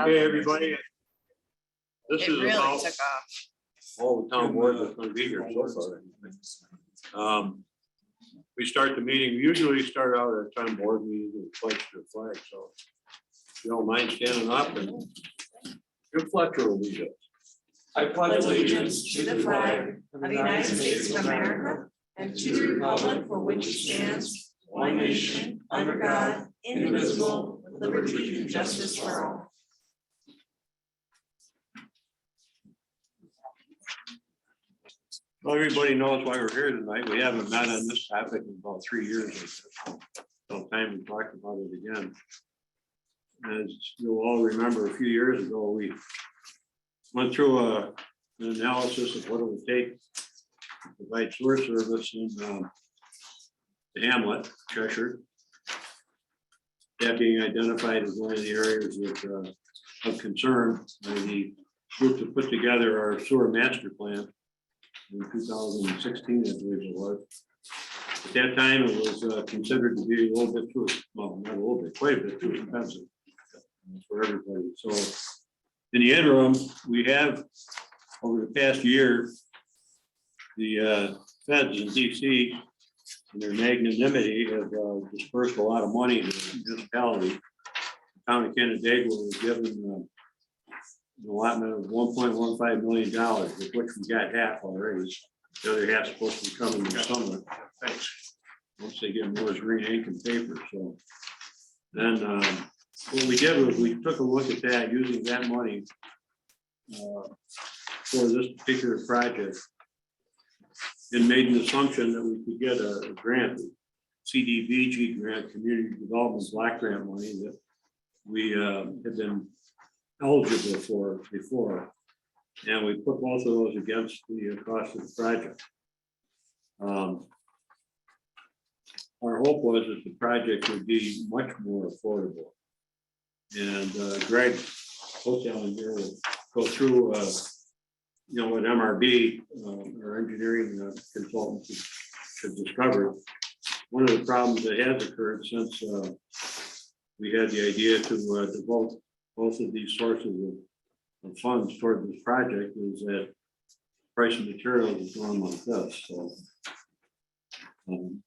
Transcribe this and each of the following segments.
Hey, everybody. This It is really about took off. all the town board that's going to be here so far. We start the meeting, we usually start out at a town board meeting with a pledge to the flag, so if you don't mind standing up and your Fletcher will be good. I pledge allegiance to the flag of the United States of America and to the republic for which it stands, one nation, under God, indivisible, with liberty and justice for all. Well, everybody knows why we're here tonight. We haven't met on this topic in about 3 years. Sometime we talked about it again. As you'll all remember, a few years ago, we went through an analysis of what it would take to provide sewer service in the hamlet, Cheshire. That being identified as one of the areas of concern by the group that put together our sewer master plan in 2016, I believe it was. At that time, it was considered to be a little bit too, well, not a little bit, quite a bit too expensive for everybody. So in the interim, we have, over the past year, the feds in DC, and their magnanimity, have dispersed a lot of money to the municipality. The town of Canandaigua was given an allotment of $1.15 million, of which we got half already. The other half's supposed to be coming in the summer. Once they get more green ink and paper. So then what we did was we took a look at that, using that money for this particular project, and made an assumption that we could get a grant, CDBG grant, Community Development Block Grant money that we had been eligible for before, and we put both of those against the cost of the project. Our hope was that the project would be much more affordable, and Greg Hotel in here will go through what MRB, our engineering consultant, should discover. One of the problems that has occurred since we had the idea to devote both of these sources of funds toward this project is that price of materials is going like this. So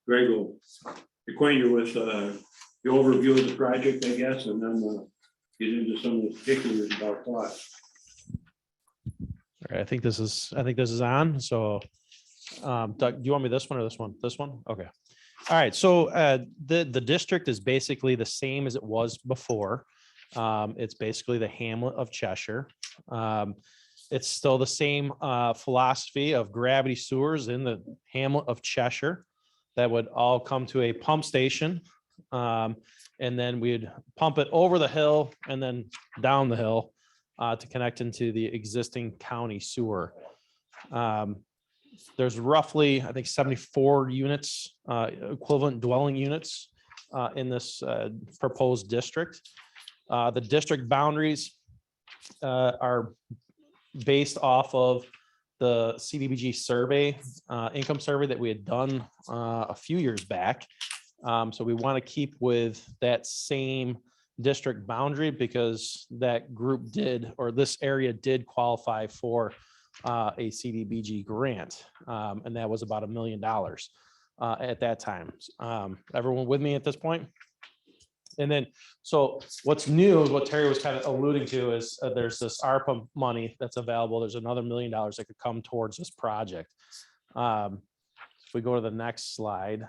Greg will acquaint you with the overview of the project, I guess, and then get into some of the particulars about cost. All right, I think this is on. So Doug, do you want me this one or this one? This one? Okay. All right. So the district is basically the same as it was before. It's basically the hamlet of Cheshire. It's still the same philosophy of gravity sewers in the hamlet of Cheshire that would all come to a pump station. And then we'd pump it over the hill and then down the hill to connect into the existing county sewer. There's roughly, I think, 74 units, equivalent dwelling units in this proposed district. The district boundaries are based off of the CDBG survey, income survey that we had done a few years back. So we want to keep with that same district boundary because that group did, or this area did qualify for a CDBG grant. And that was about $1 million at that time. Everyone with me at this point? And then, so what's new, what Terry was kind of alluding to is there's this ARPA money that's available. There's another $1 million that could come towards this project. If we go to the next slide,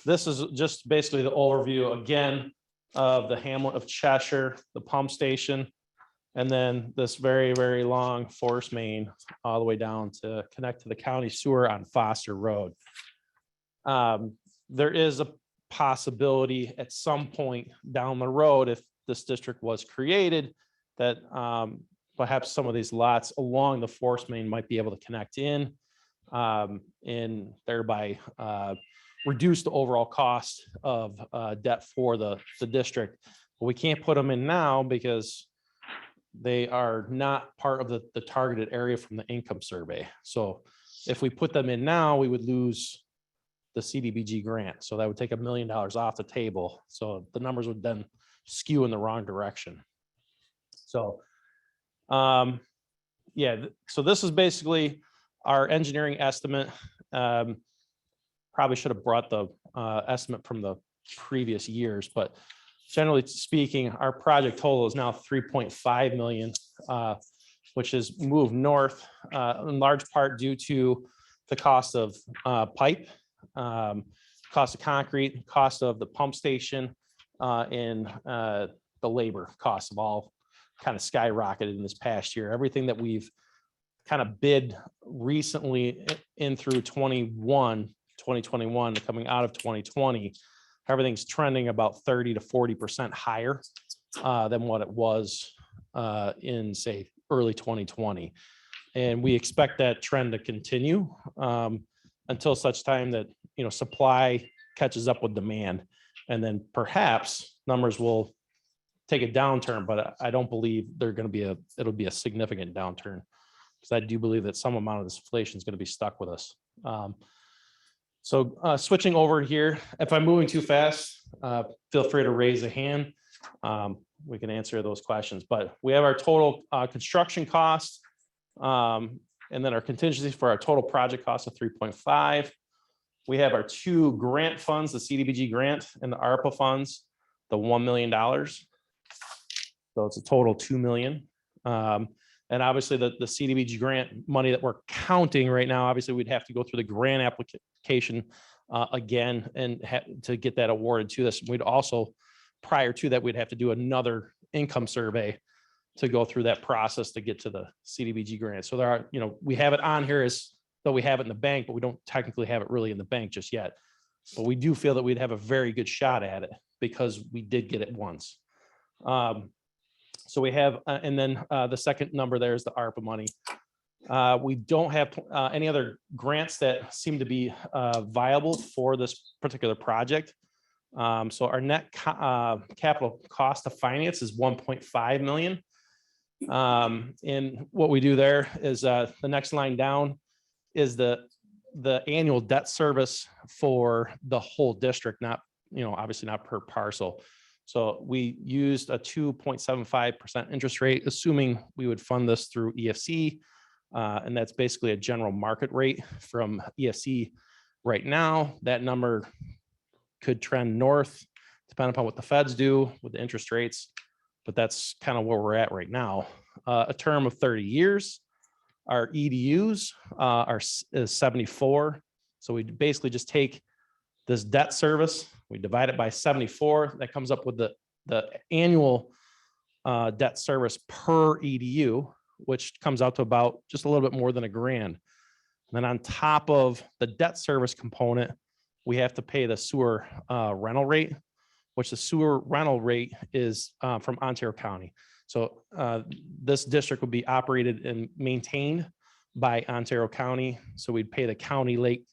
this is just basically the overview again of the hamlet of Cheshire, the pump station, and then this very, very long force main all the way down to connect to the county sewer on Foster Road. There is a possibility at some point down the road, if this district was created, that perhaps some of these lots along the force main might be able to connect in and thereby reduce the overall cost of debt for the district. But we can't put them in now because they are not part of the targeted area from the income survey. So if we put them in now, we would lose the CDBG grant. So that would take $1 million off the table. So the numbers would then skew in the wrong direction. So, yeah, so this is basically our engineering estimate. Probably should have brought the estimate from the previous years, but generally speaking, our project total is now 3.5 million, which has moved north in large part due to the cost of pipe, cost of concrete, cost of the pump station, and the labor costs have all kind of skyrocketed in this past year. Everything that we've kind of bid recently in through 2021, coming out of 2020, everything's trending about 30 to 40% higher than what it was in, say, early 2020. And we expect that trend to continue until such time that, you know, supply catches up with demand. And then perhaps numbers will take a downturn, but I don't believe it'll be a significant downturn, because I do believe that some amount of this inflation is going to be stuck with us. So switching over here, if I'm moving too fast, feel free to raise a hand. We can answer those questions, but we have our total construction cost, and then our contingencies for our total project cost of 3.5. We have our two grant funds, the CDBG grant and the ARPA funds, the $1 million. So it's a total 2 million. And obviously the CDBG grant money that we're counting right now, obviously we'd have to go through the grant application again and to get that awarded to us. We'd also, prior to that, we'd have to do another income survey to go through that process to get to the CDBG grant. So there are, you know, we have it on here as though we have it in the bank, but we don't technically have it really in the bank just yet. But we do feel that we'd have a very good shot at it because we did get it once. So we have, and then the second number there is the ARPA money. We don't have any other grants that seem to be viable for this particular project. So our net capital cost of finance is 1.5 million. And what we do there is the next line down is the annual debt service for the whole district, not, you know, obviously not per parcel. So we used a 2.75% interest rate, assuming we would fund this through EFC. And that's basically a general market rate from EFC right now. That number could trend north, depending upon what the feds do with the interest rates. But that's kind of where we're at right now. A term of 30 years. Our EDUs is 74. So we basically just take this debt service, we divide it by 74. That comes up with the annual debt service per EDU, which comes out to about just a little bit more than $1,000. And then on top of the debt service component, we have to pay the sewer rental rate, which the sewer rental rate is from Ontario County. So this district would be operated and maintained by Ontario County. So we'd pay the county lake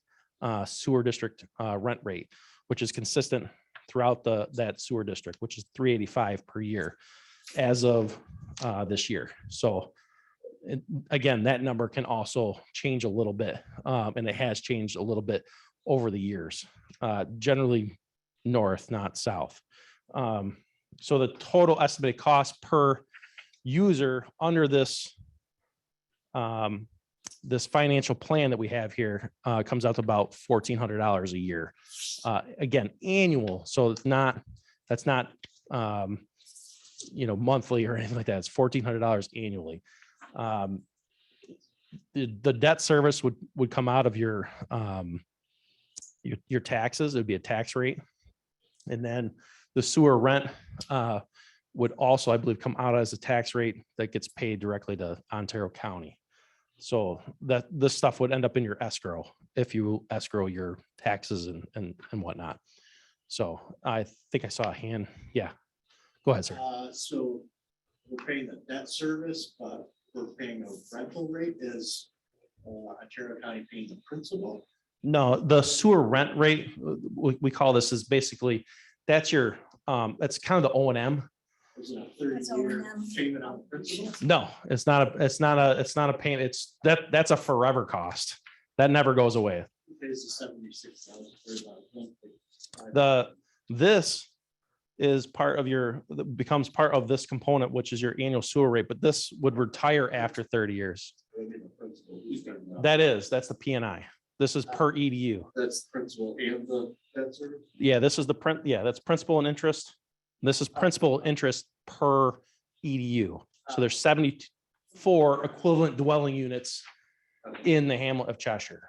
sewer district rent rate, which is consistent throughout that sewer district, which is $385 per year as of this year. So again, that number can also change a little bit, and it has changed a little bit over the years, generally north, not south. So the total estimated cost per user under this this financial plan that we have here comes out to about $1,400 a year. Again, annual. So that's not you know, monthly or anything like that. It's $1,400 annually. The debt service would come out of your taxes. It would be a tax rate. And then the sewer rent would also, I believe, come out as a tax rate that gets paid directly to Ontario County. So that this stuff would end up in your escrow if you escrow your taxes and whatnot. So I think I saw a hand. Yeah, go ahead, sir. So we're paying the debt service, but we're paying a rental rate. Is Ontario County paying the principal? No, the sewer rent rate, we call this, is basically, that's your, that's kind of the O&M. Is it a 30-year payment on the principal? No, it's not a payment. That's a forever cost. That never goes away. Who pays the $76,000 for that monthly? This is part of becomes part of this component, which is your annual sewer rate, but this would retire after 30 years. That's the P&I. This is per EDU. That's principal and the debt service? Yeah, this is that's principal and interest. This is principal and interest per EDU. So there's 74 equivalent dwelling units in the hamlet of Cheshire.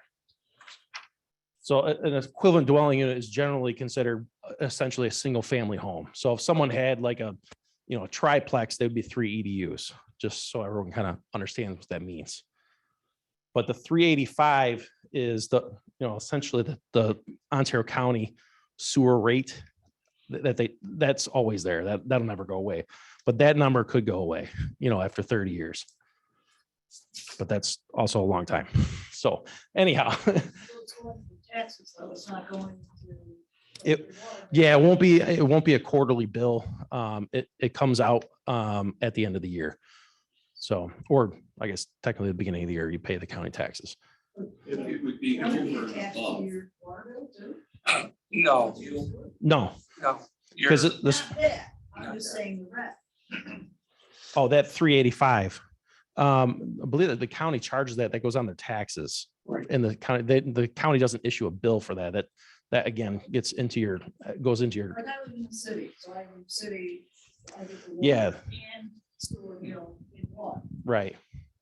So an equivalent dwelling unit is generally considered essentially a single family home. So if someone had like a triplex, there'd be 3 EDUs, just so everyone kind of understands what that means. But the 385 is essentially the Ontario County sewer rate that's always there. That'll never go away. But that number could go away, after 30 years. But that's also a long time. So anyhow. Taxes, though, it's not going to. It won't be a quarterly bill. It comes out at the end of the year. So, or I guess technically the beginning of the year, you pay the county taxes. It would be over and above. No, No, no. because You're- this, I'm just saying the rest. oh, that 385. I believe that the county charges that goes on their taxes. Right. And the county doesn't issue a bill for that. That again goes into your. But I live in the city, so I live in the city. I get the water Yeah. And sewer, in one. Right.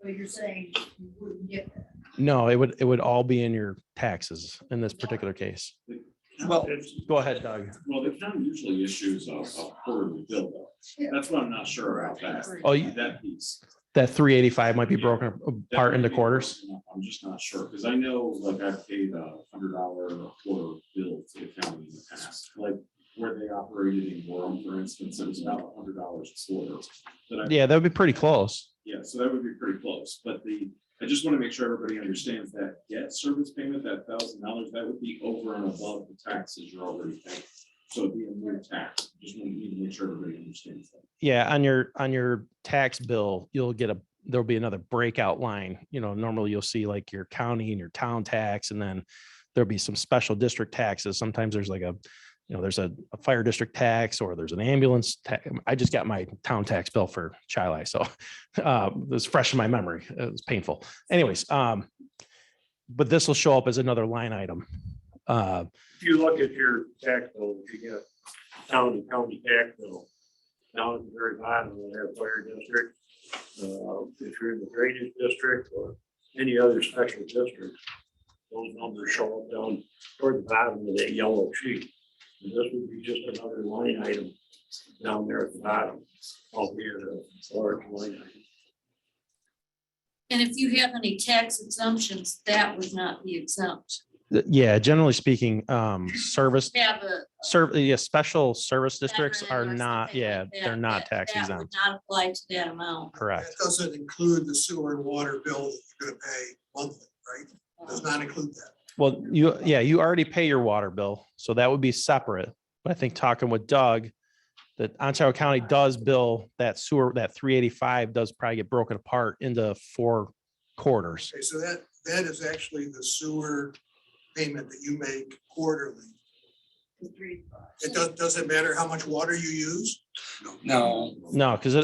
But you're saying you wouldn't get that. No, it would all be in your taxes in this particular case. Well, Go ahead, Doug. Well, the county usually issues a quarterly bill though. That's what I'm not sure about that. Oh, you- That piece. That 385 might be broken apart into quarters. I'm just not sure, because I know like I've paid $100 a quarter bill to the county in the past, like where they operated in Gorham, for instance, it was about $100 a quarter. Yeah, that would be pretty close. Yeah, so that would be pretty close, but I just want to make sure everybody understands that debt service payment, that $1,000, that would be over and above the taxes you're already paying. So it'd be a new tax, just need to make sure everybody understands that. Yeah, on your tax bill, there'll be another breakout line. Normally you'll see like your county and your town tax, and then there'll be some special district taxes. Sometimes there's like there's a fire district tax, or there's an ambulance tax. I just got my town tax bill for Chile, so it's fresh in my memory. It was painful. Anyways, but this will show up as another line item. If you look at your tax bill, if you get a county tax bill, down at the very bottom of their fire district, if you're in the drainage district or any other special district, those numbers show up down toward the bottom of that yellow sheet. And this would be just another line item down there at the bottom, albeit a large line item. And if you have any tax exemptions, that would not be exempt. Yeah, generally speaking, service Have a. special service districts are veteran or not, something like that, they're not tax that would exempt. Not apply to that amount. Correct. That doesn't include the sewer and water bill that you're gonna pay monthly, right? Does not include that. Well, you already pay your water bill, so that would be separate. But I think talking with Doug, that Ontario County does bill that sewer, that 385 does probably get broken apart into 4 quarters. Okay, so that is actually the sewer payment that you make quarterly. It doesn't matter how much water you use? no, No, because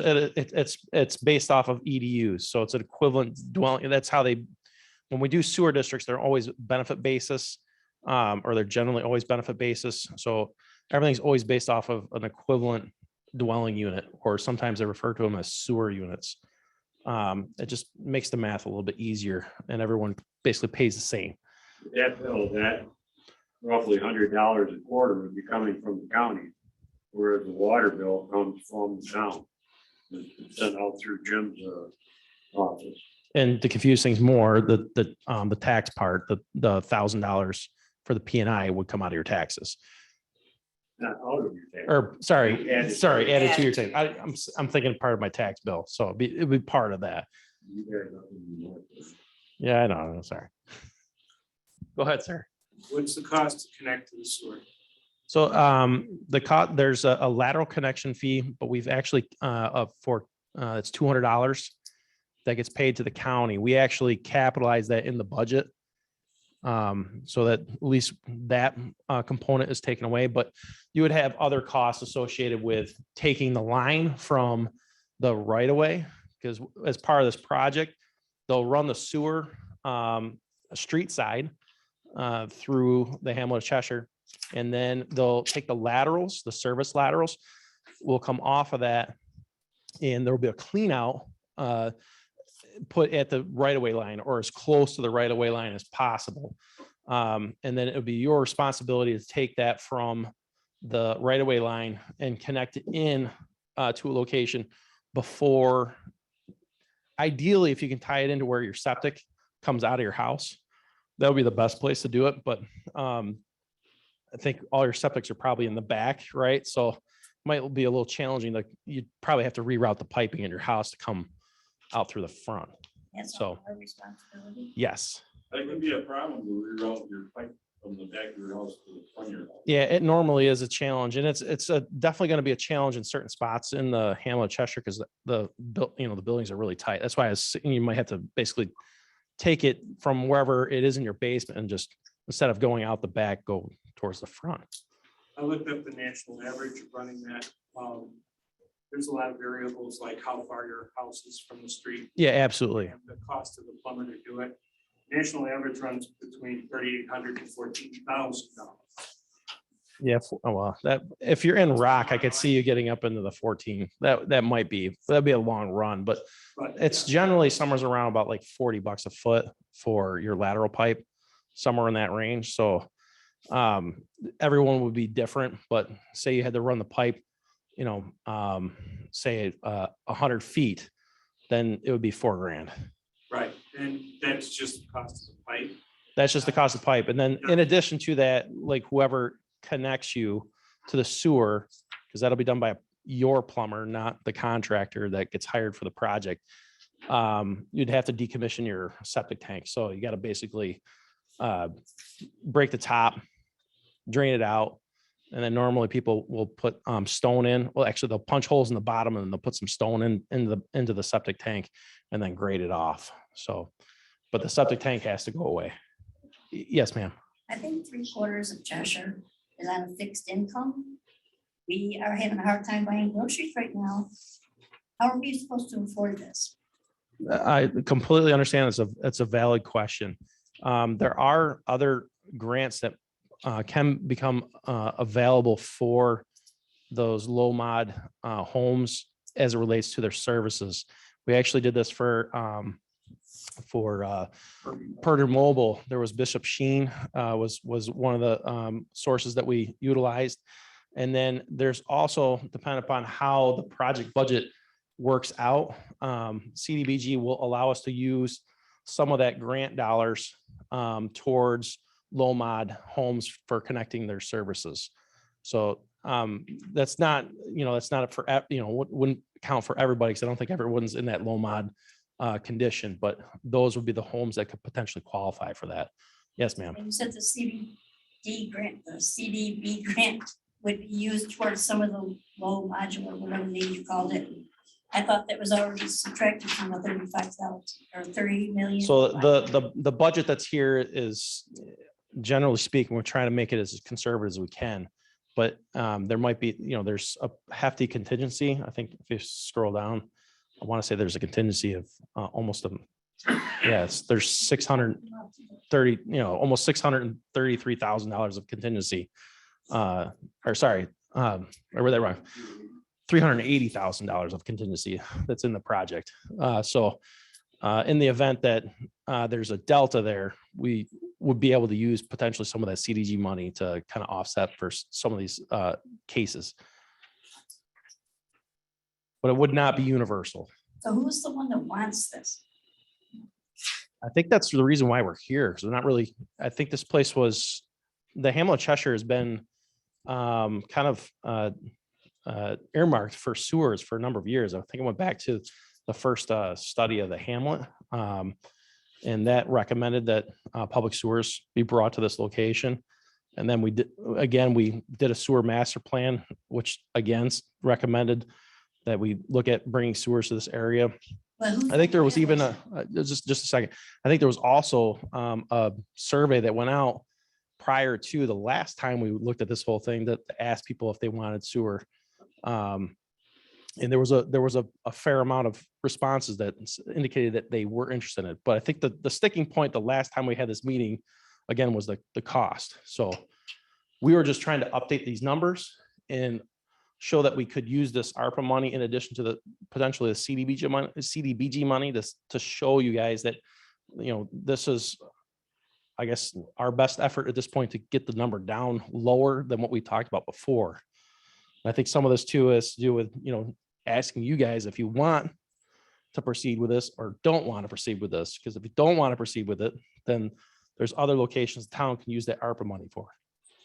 it's based off of EDUs, so it's an equivalent dwelling. That's how when we do sewer districts, they're always benefit basis, or they're generally always benefit basis. So everything's always based off of an equivalent dwelling unit, or sometimes they refer to them as sewer units. It just makes the math a little bit easier, and everyone basically pays the same. That bill, that roughly $100 a quarter would be coming from the county, whereas the water bill comes from the town. It's sent out through Jim's office. And to confuse things more, the tax part, the $1,000 for the P&I would come out of your taxes. Not out of your tax. Or sorry, Added. added to your tax. I'm thinking part of my tax bill, so it'd be part of that. You guys don't even know it. Yeah, I know. Sorry. Go ahead, sir. what's the cost to connect to the sewer? So there's a lateral connection fee, but we've actually it's $200 that gets paid to the county. We actually capitalize that in the budget. So that at least that component is taken away, but you would have other costs associated with taking the line from the right of way, because as part of this project, they'll run the sewer street side through the hamlet of Cheshire, and then they'll take the laterals, the service laterals will come off of that, and there'll be a clean out put at the right of way line or as close to the right of way line as possible. And then it would be your responsibility to take that from the right of way line and connect it in to a location before, ideally, if you can tie it into where your septic comes out of your house, that'll be the best place to do it. But I think all your septics are probably in the back, right? So it might be a little challenging. Like you'd probably have to reroute the piping in your house to come out through the front. That's So- our responsibility. Yes. That could be a problem to reroute your pipe from the back of your house to the front of your house. Yeah, it normally is a challenge, and it's definitely going to be a challenge in certain spots in the hamlet of Cheshire because the buildings are really tight. That's why you might have to basically take it from wherever it is in your basement and just, instead of going out the back, go towards the front. I looked up the national average of running that. There's a lot of variables like how far your house is from the street. Yeah, absolutely. And the cost of the plumber to do it. National average runs between $3,800 to $14,000. Yeah, well, that if you're in rock, I could see you getting up into the 14. That'd be a long run, but it's generally somewhere around about like $40 a foot for your lateral pipe, somewhere in that range. So everyone would be different, but say you had to run the pipe, say 100 feet, then it would be $4,000. Right, and that's just the cost of the pipe. That's just the cost of pipe. And then in addition to that, like whoever connects you to the sewer, because that'll be done by your plumber, not the contractor that gets hired for the project. You'd have to decommission your septic tank. So you got to basically break the top, drain it out. And then normally people will put stone in. Well, actually they'll punch holes in the bottom and they'll put some stone into the septic tank and then grade it off. So, but the septic tank has to go away. Yes, ma'am. I think 3/4 of Cheshire is on a fixed income. We are having a hard time buying groceries right now. How are we supposed to afford this? I completely understand. It's a valid question. There are other grants that can become available for those low mod homes as it relates to their services. We actually did this for Purdue Mobile. There was Bishop Sheen was one of the sources that we utilized. And then there's also, depending upon how the project budget works out, CDBG will allow us to use some of that grant dollars towards low mod homes for connecting their services. So that's not, that's not for, wouldn't count for everybody because I don't think everyone's in that low mod condition, but those would be the homes that could potentially qualify for that. Yes, ma'am. And you said the CDB grant would be used towards some of the low modular, whatever name you called it. I thought that was already subtracted from the 35,000 or 30 million. So the budget that's here is, generally speaking, we're trying to make it as conservative as we can, but there might be, there's a hefty contingency. I think if you scroll down, I want to say there's a contingency of almost there's 630, almost $633,000 of contingency. I read that wrong. $380,000 of contingency that's in the project. So in the event that there's a delta there, we would be able to use potentially some of that CDG money to kind of offset for some of these cases. But it would not be universal. So who's the one that wants this? I think that's the reason why we're here. Because we're not really, I think this place was, the hamlet of Cheshire has been kind of earmarked for sewers for a number of years. I think I went back to the first study of the hamlet. And that recommended that public sewers be brought to this location. And then we did a sewer master plan, which again recommended that we look at bringing sewers to this area. I think there was even just a second. I think there was also a survey that went out prior to the last time we looked at this whole thing that asked people if they wanted sewer. And there was a fair amount of responses that indicated that they were interested in it. But I think the sticking point the last time we had this meeting, again, was the cost. So we were just trying to update these numbers and show that we could use this ARPA money in addition to the potentially the CDBG money to show you guys that, you know, this is, I guess, our best effort at this point to get the number down lower than what we talked about before. And I think some of this too has to do with, you know, asking you guys if you want to proceed with this or don't want to proceed with this. Because if you don't want to proceed with it, then there's other locations the town can use that ARPA money for.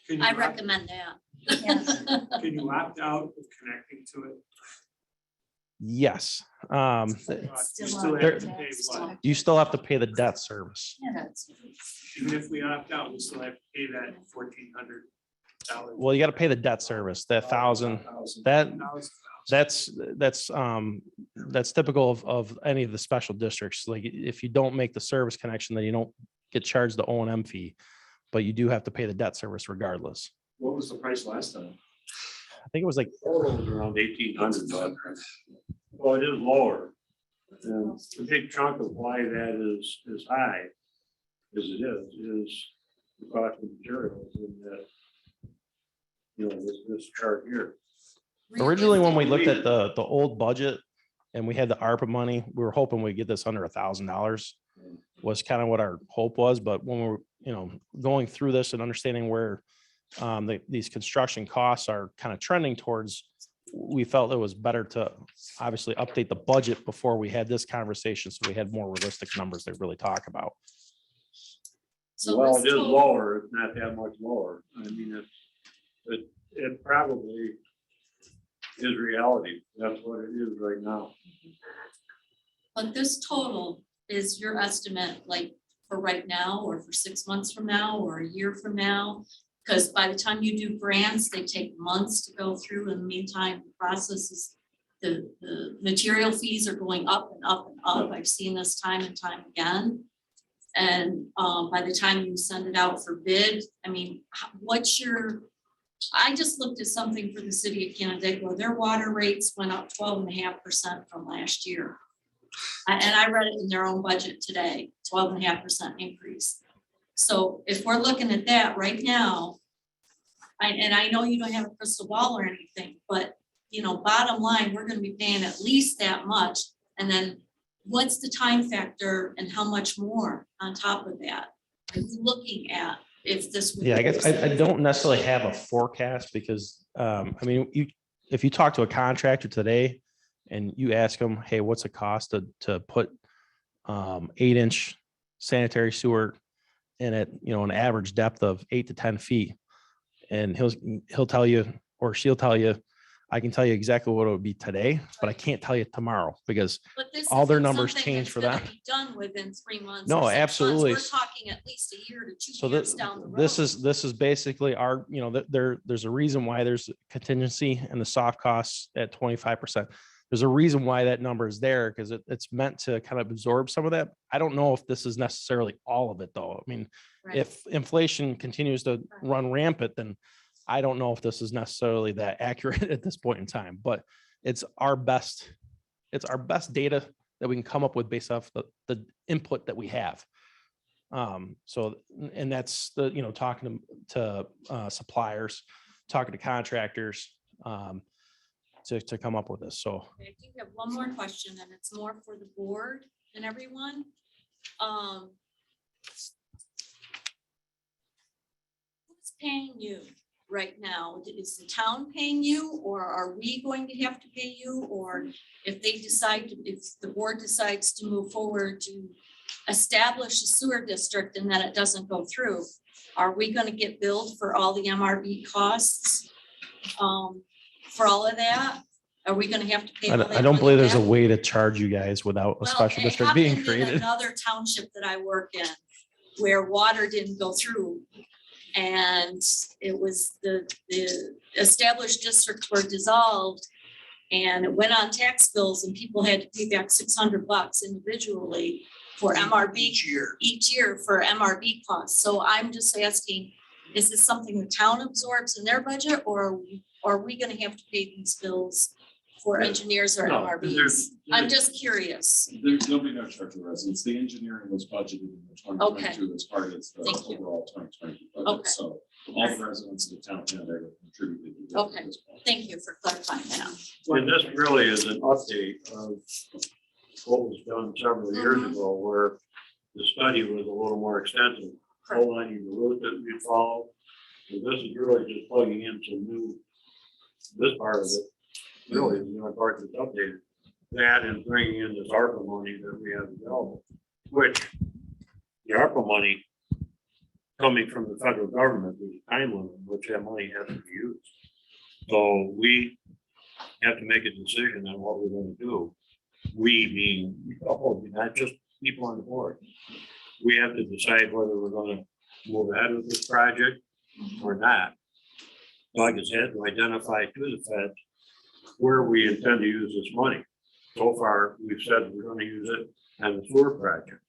Can you I opt- recommend that. Yes. Can you opt out of connecting to it? Yes. You Still still on have to that. pay what? You still have to pay the debt service. Yeah, that's. Even if we opt out, we still have to pay that $1,400. Well, you got to pay the debt service, that that's typical of any of the special districts. Like if you don't make the service connection, then you don't get charged the O&M fee, but you do have to pay the debt service regardless. What was the price last time? I think it was like, Total is around $1,800. Well, it is lower. And the big chunk of why that is high as it is the cost of materials in that, you know, this chart here. originally when we looked at the old budget and we had the ARPA money, we were hoping we'd get this under $1,000 was kind of what our hope was. But when we're, you know, going through this and understanding where these construction costs are kind of trending towards, we felt it was better to obviously update the budget before we had this conversation. So we had more realistic numbers to really talk about. So Well, this it is total- lower, it's not that much lower. I mean, it probably is reality. That's what it is right now. But this total is your estimate, like for right now, or for 6 months from now, or a year from now? Because by the time you do grants, they take months to go through. In the meantime, the process is, the material fees are going up and up and up. I've seen this time and time again. And by the time you send it out for bid, I mean, I just looked at something for the city of Canandaigua. Their water rates went up 12.5% from last year. And I read it in their own budget today, 12.5% increase. So if we're looking at that right now, and I know you don't have a crystal ball or anything, but you know, bottom line, we're gonna be paying at least that much. And then what's the time factor and how much more on top of that? Are you looking at if this? would- Yeah, I guess I don't necessarily have a forecast because, I mean, if you talk to a contractor today and you ask them, hey, what's the cost to put 8-inch sanitary sewer in it, you know, an average depth of 8 to 10 feet. And he'll tell you, or she'll tell you, I can tell you exactly what it would be today, but I can't tell you tomorrow because But this all their isn't numbers something change that's for gonna them. be Done within 3 months. No, or 6 months. absolutely. We're talking at least a year to 2 So years down the road. this is basically our, you know, there's a reason why there's contingency and the soft costs at 25%. There's a reason why that number is there because it's meant to kind of absorb some of that. I don't know if this is necessarily all of it though. I mean, Right. if inflation continues to run rampant, then I don't know if this is necessarily that accurate at this point in time, but it's our best data that we can come up with based off the input that we have. So, and that's the, you know, talking to suppliers, talking to contractors, to come up with this. So Okay, I do have one more question, and it's more for the board and everyone. Who's paying you right now? Is the town paying you, or are we going to have to pay you? Or if the board decides to move forward to establish a sewer district and then it doesn't go through, are we gonna get billed for all the MRB costs? For all of that? Are we gonna have to pay? all that I don't money believe there's a back? way to charge you guys without a Well, special it district being happened in created. Another township that I work in, where water didn't go through. And it was the established districts were dissolved. And it went on tax bills and people had to pay back $600 individually for MRB each year for MRB costs. So I'm just asking, is this something the town absorbs in their budget, or are we gonna have to pay these bills for engineers or No, MRBs? I'm just curious. There'll be no charge to residents. The engineering was budgeted in the 2022 as part of the Thank you. overall 2020 Okay. budget. So all the residents of the town have contributed. to this Okay. at this point. Thank you for clarifying that. And this really is an update of what was done several years ago, where the study was a little more extensive. Outlining the route that we follow. So this is really just plugging in some new, this part of it, really, is the only part that's updated. That and bringing in this ARPA money that we have available, which the ARPA money coming from the federal government, there's a time limit, in which that money has to be used. So we have to make a decision on what we're gonna do. We being, not just people on the board. We have to decide whether we're gonna move ahead with this project or not. Like I said, to identify to the feds where we intend to use this money. So far, we've said we're gonna use it on the sewer project.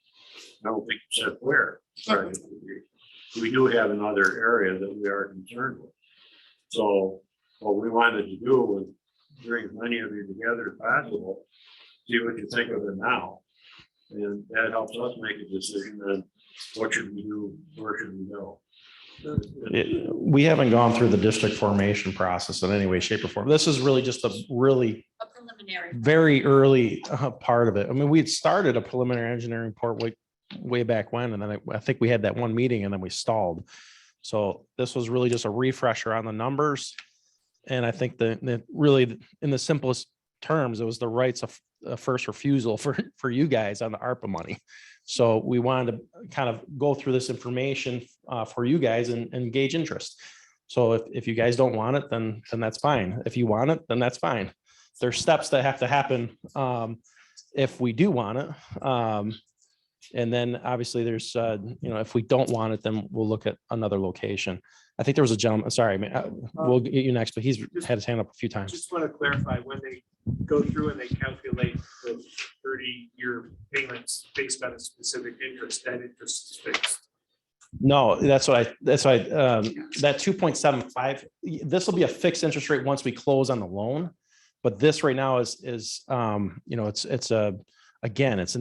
I don't think it said where. project would be. We do have another area that we are concerned with. So what we wanted to do was bring as many of you together as possible, see what you think of it now. And that helps us make a decision on what should we do, where should we go. We haven't gone through the district formation process in any way, shape or form. This is really just a really A preliminary. very early part of it. I mean, we had started a preliminary engineering report way back when, and then I think we had that one meeting and then we stalled. So this was really just a refresher on the numbers. And I think that really, in the simplest terms, it was the rights of first refusal for you guys on the ARPA money. So we wanted to kind of go through this information for you guys and gauge interest. So if you guys don't want it, then that's fine. If you want it, then that's fine. There's steps that have to happen if we do want it. And then obviously there's, if we don't want it, then we'll look at another location. I think there was a gentleman, sorry, we'll get you next, but he's had his hand up a few times. Just want to clarify, when they go through and they calculate the 30-year payments based on a specific interest, that interest is fixed. No, that's why that 2.75, this will be a fixed interest rate once we close on the loan. But this right now is it's an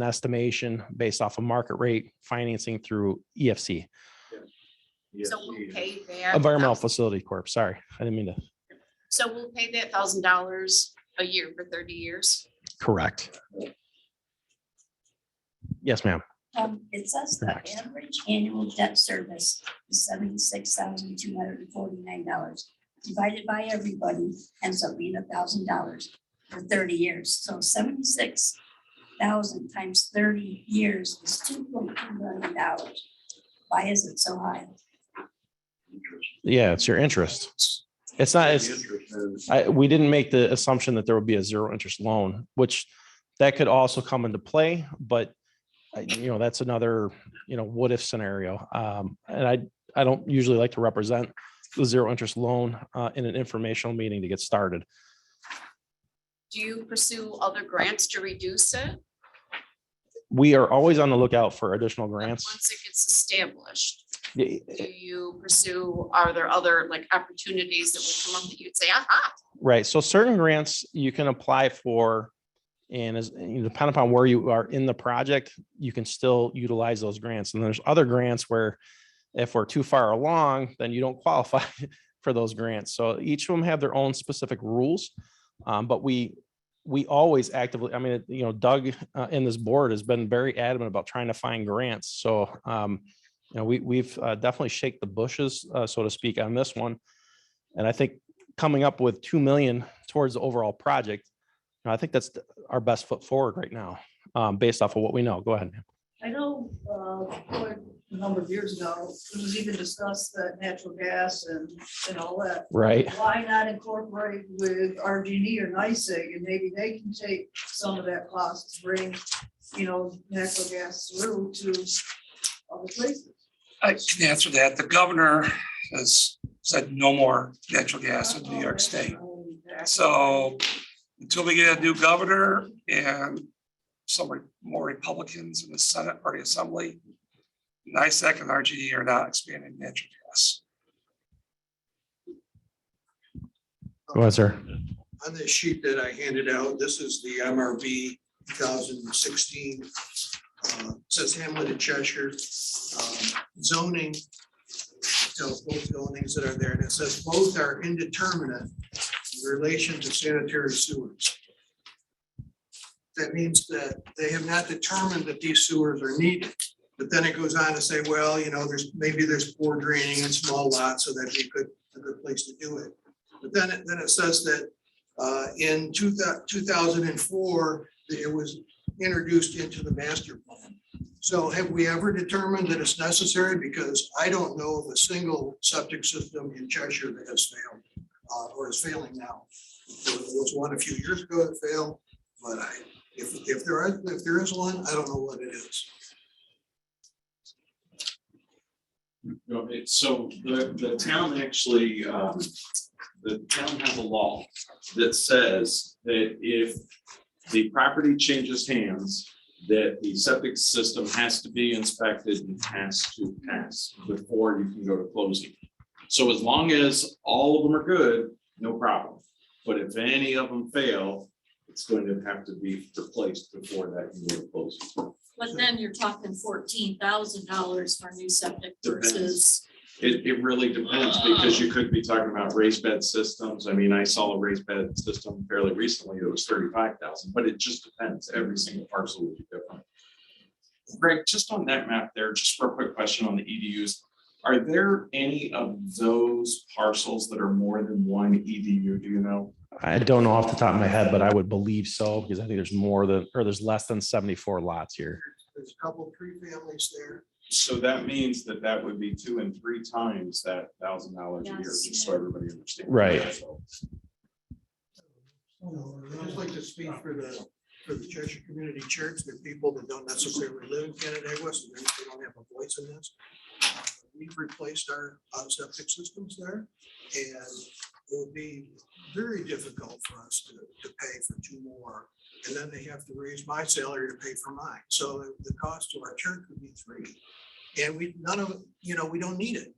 estimation based off of market rate financing through EFC, So we'll pay that. Environmental Facility Corp. Sorry, I didn't mean to. So we'll pay that $1,000 a year for 30 years. Correct. Yes, ma'am. It says the average annual debt service is $76,249. Divided by everybody ends up being $1,000 for 30 years. So 76,000 times 30 years is $2.2 million. Why is it so high? Yeah, it's your interest. It's not, we didn't make the assumption that there would be a zero interest loan, which that could also come into play, but that's another, what if scenario. And I don't usually like to represent the zero interest loan in an informational meeting to get started. Do you pursue other grants to reduce it? We are always on the lookout for additional grants. Once it gets established, Yeah, do you pursue, are there other opportunities that would come up that you'd say, aha? right. So certain grants you can apply for, and as depending upon where you are in the project, you can still utilize those grants. And there's other grants where if we're too far along, then you don't qualify for those grants. So each of them have their own specific rules. But we always actively, Doug in this board has been very adamant about trying to find grants. So, we've definitely shake the bushes, so to speak, on this one. And I think coming up with 2 million towards the overall project, I think that's our best foot forward right now, based off of what we know. Go ahead. I know, quite a number of years ago, it was even discussed that natural gas and all that. Right. Why not incorporate with RG&E or NYSEG, and maybe they can take some of that cost to bring, natural gas through to other places. I can answer that. The governor has said no more natural gas in New York State. So until we get a new governor and some more Republicans in the Senate Party Assembly, NICEAG and RGD are not expanding natural gas. Go ahead, sir. On this sheet that I handed out, this is the MRB 2016. Says Hamlet and Cheshire. Zoning tells both zonings that are there, and it says both are indeterminate in relation to sanitary sewers. That means that they have not determined that these sewers are needed. But then it goes on to say, well, you know, there's poor draining in small lots, so that'd be a good place to do it. But then it says that in 2004, it was introduced into the master plan. So have we ever determined that it's necessary? Because I don't know of a single septic system in Cheshire that has failed or is failing now. There was one a few years ago that failed, but if there is one, I don't know what it is. Okay, so the town actually, the town has a law that says that if the property changes hands, that the septic system has to be inspected and has to pass before you can go to closing. So as long as all of them are good, no problem. But if any of them fail, it's going to have to be replaced before that can go to closing. But then you're talking $14,000 for a new septic versus. It really depends, because you could be talking about raised bed systems. I mean, I saw a raised bed system fairly recently. It was 35,000, but it just depends. Every single parcel would be different. Greg, just on that map there, just for a quick question on the EDUs, are there any of those parcels that are more than one EDU? Do you know? I don't know off the top of my head, but I would believe so, because I think there's less than 74 lots here. There's a couple of tree families there. So that means that would be 2 and 3 times that $1,000 a year, Yes. just so everybody understands. Right. I'd just like to speak for the Cheshire Community Church, the people that don't necessarily live in Canandaigua, so they don't have a voice in this. We've replaced our septic systems there, and it would be very difficult for us to pay for 2 more. And then they have to raise my salary to pay for mine. So the cost to our church would be 3. And we don't need it.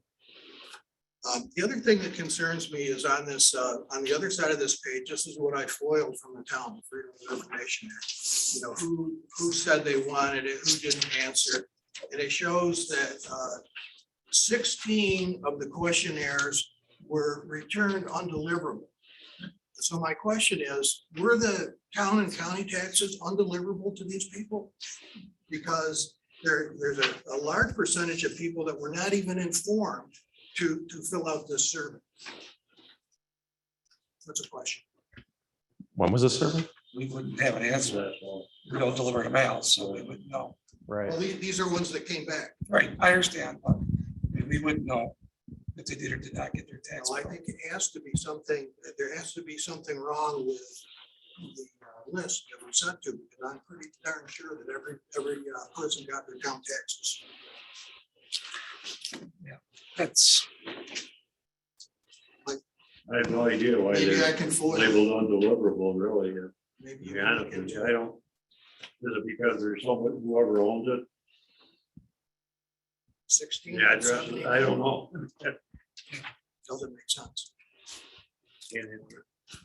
The other thing that concerns me is on this, on the other side of this page, this is what I foiled from the town, Freedom of Information Act. You know, who said they wanted it, who didn't answer. And it shows that 16 of the questionnaires were returned undeliverable. So my question is, were the town and county taxes undeliverable to these people? Because there's a large percentage of people that were not even informed to fill out this survey. That's a question. When was this survey? We wouldn't have an answer. We don't deliver the mail, so we wouldn't know. Right. Well, these are ones that came back. Right, I understand, but we wouldn't know if they did or did not get their tax. Well, I think it has to be something, there has to be something wrong with the list that we sent to, because I'm pretty darn sure that every person got their town taxes. That's, I have no idea why Maybe I they're can foil. labeled undeliverable, really. Maybe You got it, I don't. Is it because there's someone, whoever owns it? 16. Yeah, I don't know. Doesn't make sense.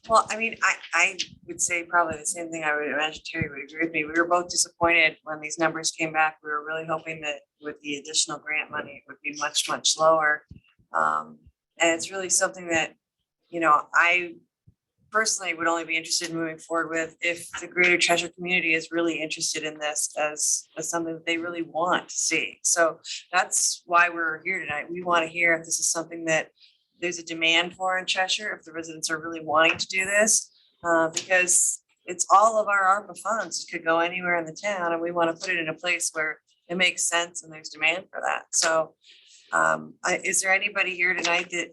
Well, I mean, I would say probably the same thing. I would imagine Terry would agree with me. We were both disappointed when these numbers came back. We were really hoping that with the additional grant money, it would be much, much lower. And it's really something that, you know, I personally would only be interested in moving forward with if the greater Cheshire community is really interested in this as something that they really want to see. So that's why we're here tonight. We want to hear if this is something that there's a demand for in Cheshire, if the residents are really wanting to do this, because it's all of our ARPA funds. It could go anywhere in the town, and we want to put it in a place where it makes sense and there's demand for that. So is there anybody here tonight that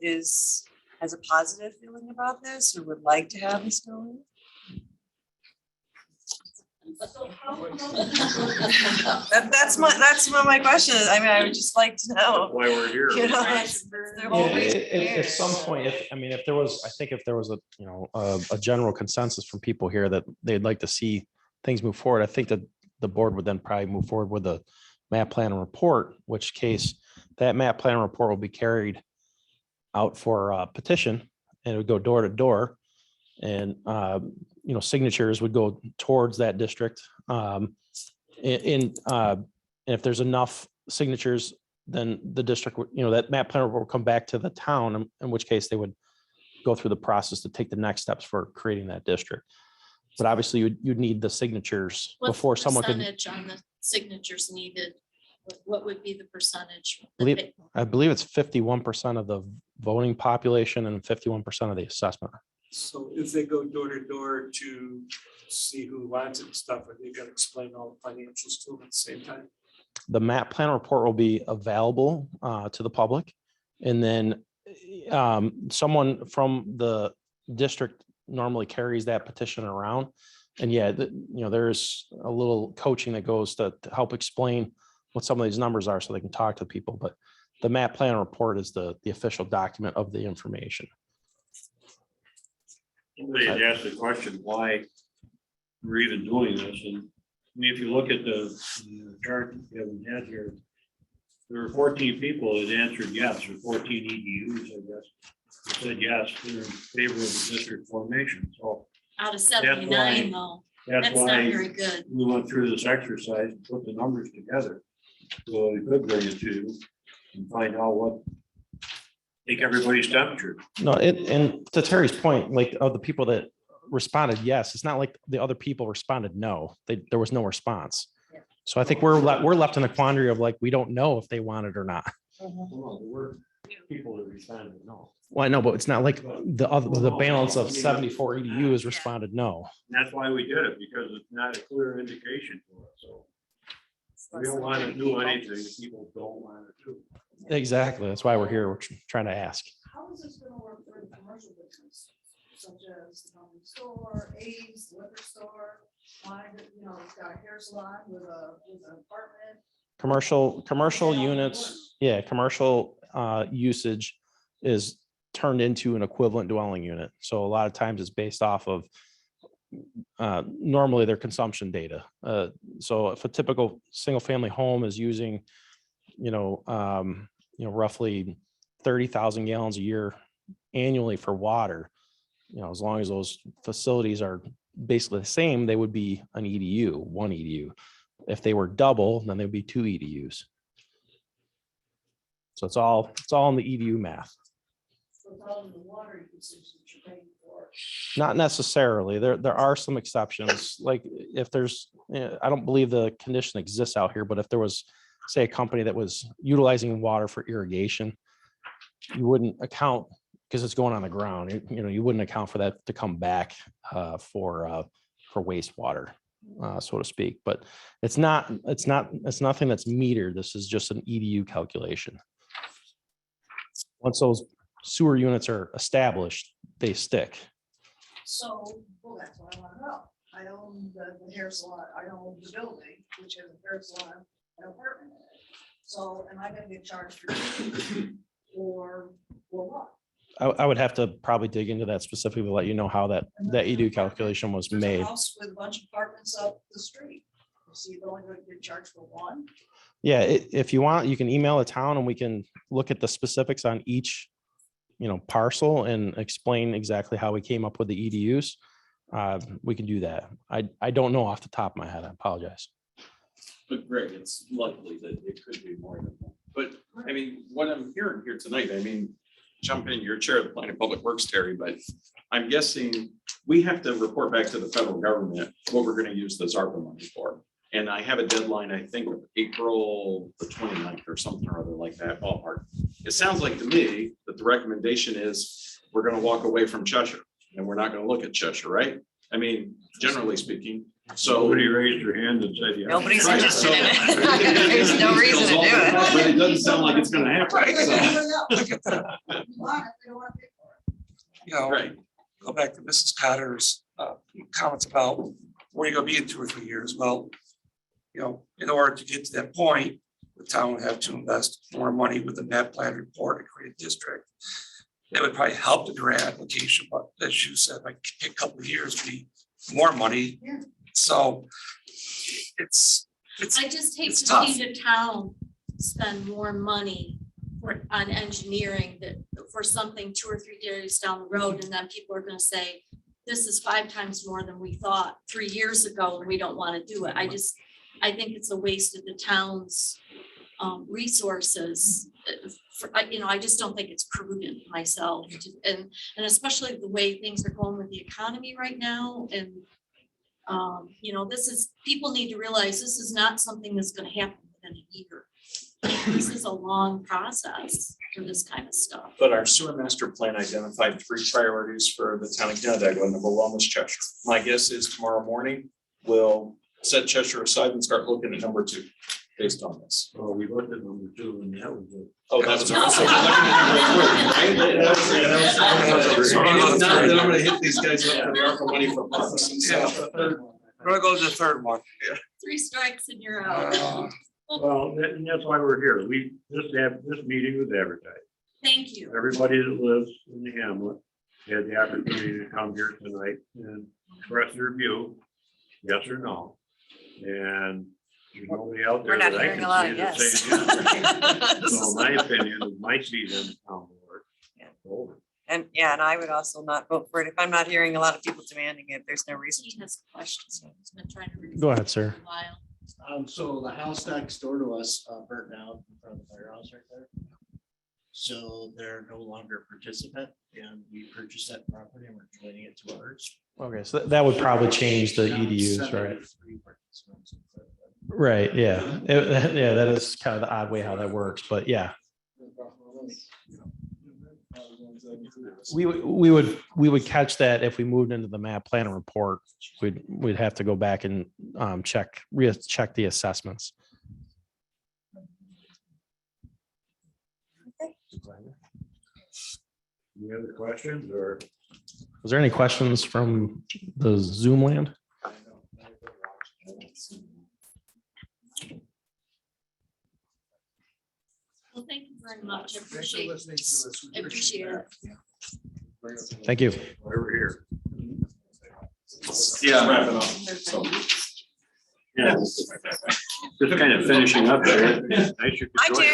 has a positive feeling about this or would like to have this going? That's my question. I mean, I would just like to know. Why we're here. You know, Yeah, at some point, if there was, I think if there was a general consensus from people here that they'd like to see things move forward, I think that the board would then probably move forward with a map plan and report, which case that map plan and report will be carried out for a petition, and it would go door to door. And, signatures would go towards that district. And if there's enough signatures, then the district, that map plan will come back to the town, in which case they would go through the process to take the next steps for creating that district. But obviously you'd need the signatures What's the before someone could. percentage on the signatures needed? What would be the percentage? I believe it's 51% of the voting population and 51% of the assessment. So if they go door to door to see who wants it and stuff, are they gonna explain all the financials to them at the same time? The map plan report will be available to the public. And then someone from the district normally carries that petition around. And yeah, there's a little coaching that goes to help explain what some of these numbers are so they can talk to people. But the map plan report is the official document of the information. Somebody had asked the question, why we're even doing this, and I mean, if you look at the chart you haven't had here, there were 14 people that answered yes, or 14 EDUs, I guess, that said yes, they're in favor of the district formation, so. Out of 79 though, that's not why very good. we went through this exercise and put the numbers together. So we could bring it to you and find out take everybody's temperature. No, and to Terry's point, like of the people that responded yes, it's not like the other people responded no. There was no response. Yeah. So I think we're left in a quandary of like, we don't know if they want it or not. Well, there were people that responded no. Well, I know, but it's not like the balance of 74 EDUs responded no. And that's why we did it, because it's not a clear indication for us, so. We don't want to do anything that people don't want to do. Exactly. That's why we're here. We're trying to ask. How is this gonna work for the commercial business, such as the home store, A's, liquor store, it's got a hair salon with an apartment? Commercial units, yeah, commercial usage is turned into an equivalent dwelling unit. So a lot of times it's based off of normally their consumption data. So if a typical single family home is using, roughly 30,000 gallons a year annually for water, as long as those facilities are basically the same, they would be an EDU, one EDU. If they were double, then there'd be two EDUs. So it's all in the EDU math. So it's all in the water usage that you're paying for. Not necessarily. There are some exceptions. Like if there's, I don't believe the condition exists out here, but if there was, say, a company that was utilizing water for irrigation, you wouldn't account because it's going on the ground. You wouldn't account for that to come back for wastewater, so to speak. But it's nothing that's metered. This is just an EDU calculation. Once those sewer units are established, they stick. So, well, that's what I want to know. I own the hair salon, I own the building, which has a hair salon and apartment in it. So am I gonna get charged for what? I would have to probably dig into that specifically to let you know how that EDU calculation was There's a made. house with a bunch of apartments up the street. So you're only going to get charged for one? Yeah, if you want, you can email the town and we can look at the specifics on each, parcel and explain exactly how we came up with the EDUs. We can do that. I don't know off the top of my head. I apologize. But Greg, it's likely that it could be more than that. But I mean, what I'm hearing here tonight, jump in, you're chair of the Planning Public Works, Terry, but I'm guessing we have to report back to the federal government what we're going to use this ARPA money for. And I have a deadline, I think of April the 29th or something or other like that ballpark. It sounds like to me that the recommendation is we're going to walk away from Cheshire and we're not going to look at Cheshire, right? Generally speaking. So Nobody raised their hand and said yes. Nobody's Right, interested so- in it. There's no reason to do it. But it doesn't sound like it's going to happen. Right. So, Go back to Mrs. Cotter's comments about where you gonna be in 2 or 3 years? Well, you know, in order to get to that point, the town would have to invest more money with the map plan report and create a district. That would probably help the grant application, but as you said, like a couple of years would be more money. Yeah. So it's I just hate it's to tough. see the town spend more money on engineering that for something 2 or 3 years down the road, and then people are gonna say, this is 5 times more than we thought 3 years ago, and we don't wanna do it. I think it's a waste of the town's resources. I just don't think it's prudent myself, and especially the way things are going with the economy right now, and people need to realize this is not something that's gonna happen within a year. This is a long process for this kind of stuff. But our sewer master plan identified 3 priorities for the town of Canandaigua. Number 1 was Cheshire. My guess is tomorrow morning, we'll set Cheshire aside and start looking at number 2 based on this. Oh, we looked at number 2 and that was it. Oh, that's. So we're looking at number 3, right? Then I'm gonna hit these guys up for the ARPA money for parks and stuff. We're gonna go to the 3rd one. 3 strikes and you're out. Well, and that's why we're here. This meeting was advertised. Thank you. Everybody that lives in the hamlet had the opportunity to come here tonight and express their view, yes or no. And there's nobody out there. We're not that I hearing can a lot see of that yes. say yes. So my opinion, it might be them on board. Yeah. Over. And yeah, and I would also not vote for it. If I'm not hearing a lot of people demanding it, there's no reason He has questions. He's been trying to read Go ahead, sir. for a while. So the house next door to us burnt down in front of the firehouse right there. So they're no longer a participant, and we purchased that property and we're joining it to ours. Okay, so that would probably change the Now EDUs, 73 right? participants instead of- Right, yeah. Yeah, that is kind of the odd way how that works, but yeah. We would catch that if we moved into the map plan report. We'd have to go back and check the assessments. Any other questions or? Was there any questions from the Zoom land? Well, thank you very much. I Thanks for appreciate listening to us. We I appreciate it. Thank you. Why we're here. Yeah. Wrap it up. So. Yeah. Just kind of finishing up there. Nice you could Hi, join us.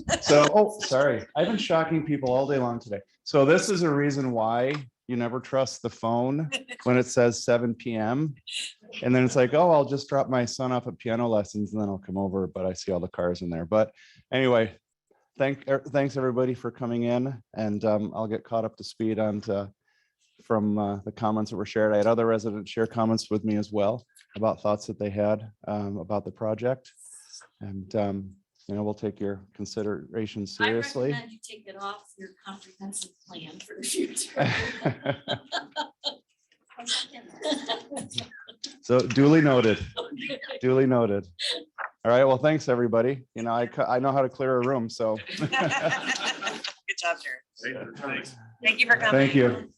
Jared. So, sorry, I've been shocking people all day long today. So this is a reason why you never trust the phone when it says 7 PM. And then it's like, oh, I'll just drop my son off at piano lessons and then I'll come over, but I see all the cars in there. But anyway, thanks everybody for coming in, and I'll get caught up to speed on from the comments that were shared. I had other residents share comments with me as well about thoughts that they had about the project. And we'll take your consideration seriously. I recommend you take it off your comprehensive plan for the future. So duly noted, duly noted. All right, well, thanks, everybody. I know how to clear a room, so. Good job, Jared. Thanks. Thank you for coming. Thank you.